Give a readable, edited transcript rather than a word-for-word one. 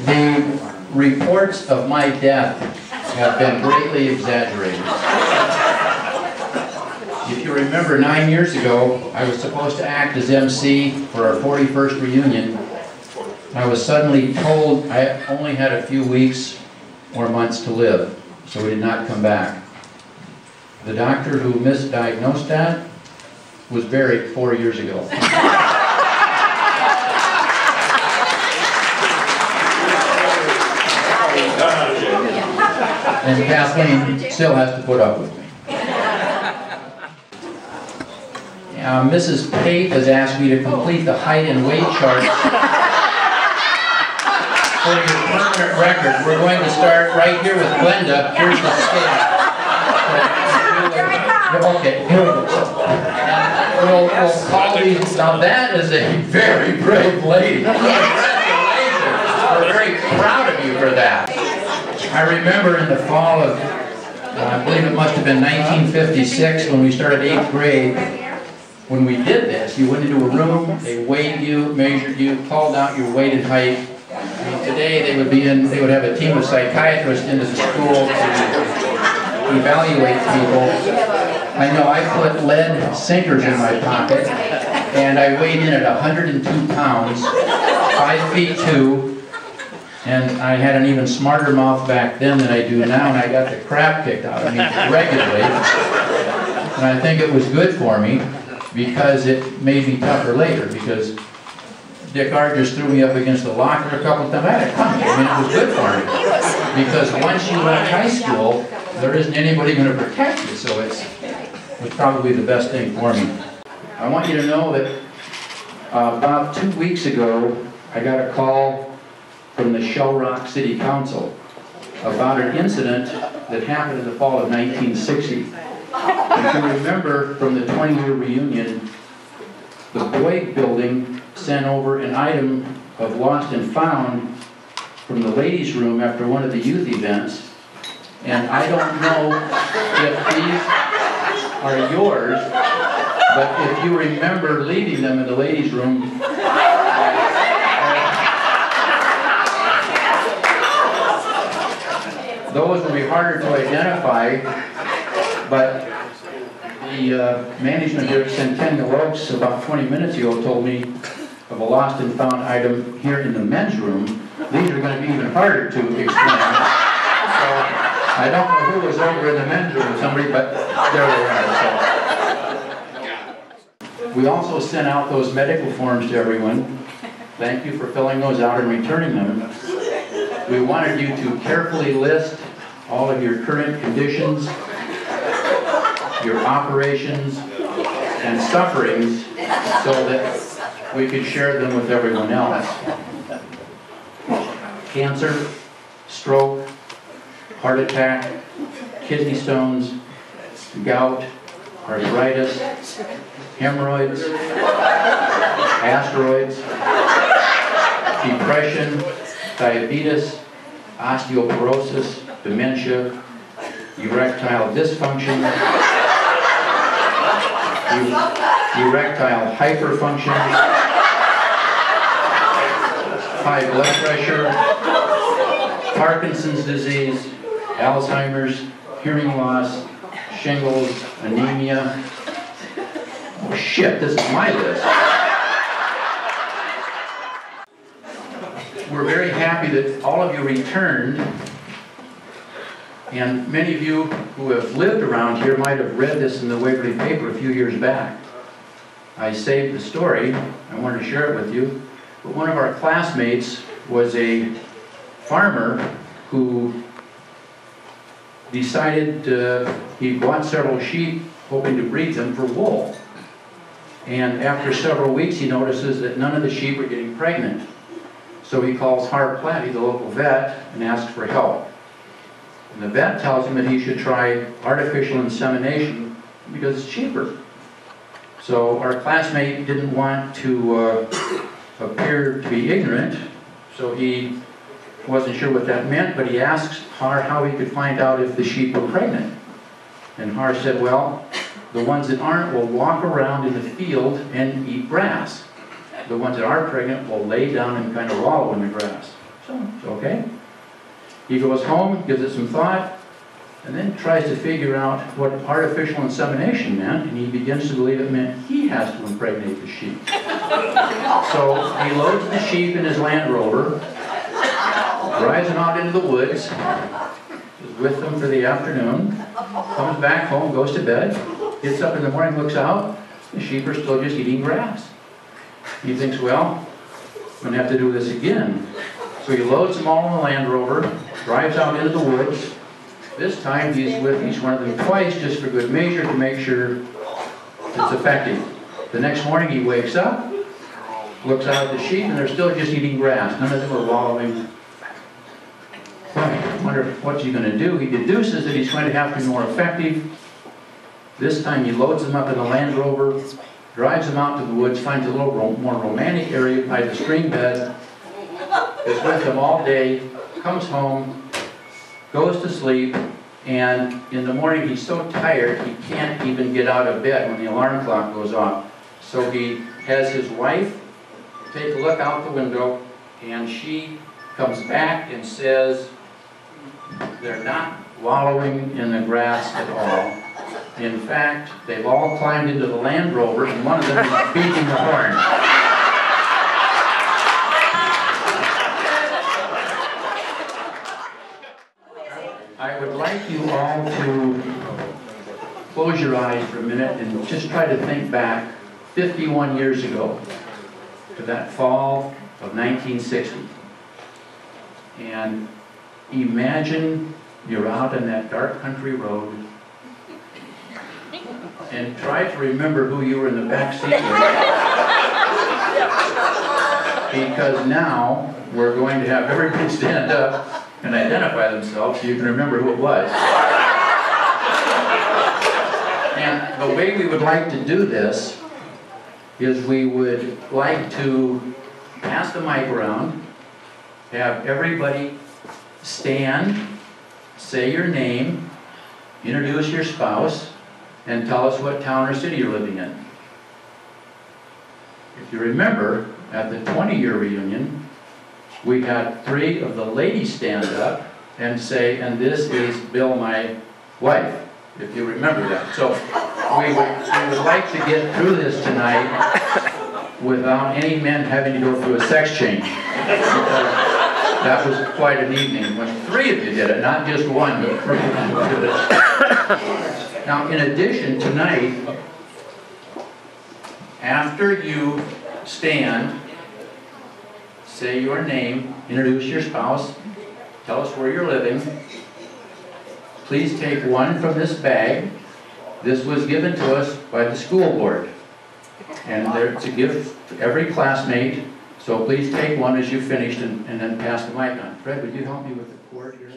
The reports of my death have been greatly exaggerated. If you remember, 9 years ago, I was supposed to act as MC for our 41st reunion. I was suddenly told I only had a few weeks or months to live, so we did not come back. The doctor who misdiagnosed that was buried 4 years ago. And Kathleen still has to put up with me. Mrs. Pate has asked me to complete the height and weight chart for your permanent record. We're going to start right here with Glenda. Here's the scale. Okay, here we go. We'll call these. Now that is a very brave lady. Congratulations. We're very proud of you for that. I remember in the fall of, I believe it must have been 1956 when we started 8th grade. When we did this, you went into a room, they weighed you, measured you, called out your weight and height. I mean, today they would have a team of psychiatrists into the school to evaluate people. I know I put lead sinkers in my pocket, and I weighed in at 102 pounds, 5 feet 2, and I had an even smarter mouth back then than I do now, and I got the crap kicked out of me regularly. And I think it was good for me, because it made me tougher later, because Dick R. just threw me up against the locker a couple of times. I had a punch. I mean, it was good for me. Because once you left high school, there isn't anybody going to protect you, so it was probably the best thing for me. I want you to know that about 2 weeks ago, I got a call from the Shell Rock City Council about an incident that happened in the fall of 1960. If you remember from the 20-year reunion, the Boyd building sent over an item of lost and found from the ladies' room after one of the youth events. And I don't know if these are yours, but if you remember leaving them in the ladies' room, those will be harder to identify. But the management here at Centennial Oaks about 20 minutes ago told me of a lost and found item here in the men's room. These are going to be even harder to explain. So I don't know who was over in the men's room, somebody, but there they are. So. We also sent out those medical forms to everyone. Thank you for filling those out and returning them. We wanted you to carefully list all of your current conditions, your operations and sufferings, so that we could share them with everyone else. Cancer, stroke, heart attack, kidney stones, gout, arthritis, hemorrhoids, asteroids, depression, diabetes, osteoporosis, dementia, erectile dysfunction, erectile hyperfunction, high blood pressure, Parkinson's disease, Alzheimer's, hearing loss, shingles, anemia. Oh shit, this is my list. We're very happy that all of you returned. And many of you who have lived around here might have read this in the Waverly paper a few years back. I saved the story. I wanted to share it with you. But one of our classmates was a farmer who decided he bought several sheep hoping to breed them for wool. And after several weeks he notices that none of the sheep are getting pregnant. So he calls Harp Platty, the local vet, and asks for help. And the vet tells him that he should try artificial insemination because it's cheaper. So our classmate didn't want to appear to be ignorant, so he wasn't sure what that meant, but he asked Har how he could find out if the sheep were pregnant. And Har said, well, the ones that aren't will walk around in the field and eat grass. The ones that are pregnant will lay down and kind of wallow in the grass. So, it's okay. He goes home, gives it some thought, and then tries to figure out what artificial insemination meant, and he begins to believe it meant he has to impregnate the sheep. So he loads the sheep in his Land Rover, drives them out into the woods, is with them for the afternoon, comes back home, goes to bed, gets up in the morning, looks out, the sheep are still just eating grass. He thinks, well, I'm going to have to do this again. So he loads them all in the Land Rover, drives out into the woods. This time he's with each one of them twice, just for good measure, to make sure it's effective. The next morning he wakes up, looks out at the sheep, and they're still just eating grass. None of them are wallowing. I wonder what's he going to do. He deduces that he's going to have to be more effective. This time he loads them up in the Land Rover, drives them out to the woods, finds a little more romantic area by the stream bed, is with them all day, comes home, goes to sleep, and in the morning he's so tired he can't even get out of bed when the alarm clock goes off. So he has his wife take a look out the window, and she comes back and says, they're not wallowing in the grass at all. In fact, they've all climbed into the Land Rover, and one of them is beating the horn. I would like you all to close your eyes for a minute and just try to think back 51 years ago to that fall of 1960. And imagine you're out on that dark country road, and try to remember who you were in the back seat with. Because now we're going to have everybody stand up and identify themselves so you can remember who it was. And the way we would like to do this is we would like to pass the mic around, have everybody stand, say your name, introduce your spouse, and tell us what town or city you're living in. If you remember, at the 20-year reunion, we had 3 of the ladies stand up and say, and this is Bill, my wife, if you remember that. So we would like to get through this tonight without any men having to go through a sex change. That was quite an evening when 3 of you did it, not just one, but 3 of you did it. Now, in addition, tonight, after you stand, say your name, introduce your spouse, tell us where you're living. Please take one from this bag. This was given to us by the school board. And they're to give to every classmate. So please take one as you finished and then pass the mic on. Fred, would you help me with the cord here?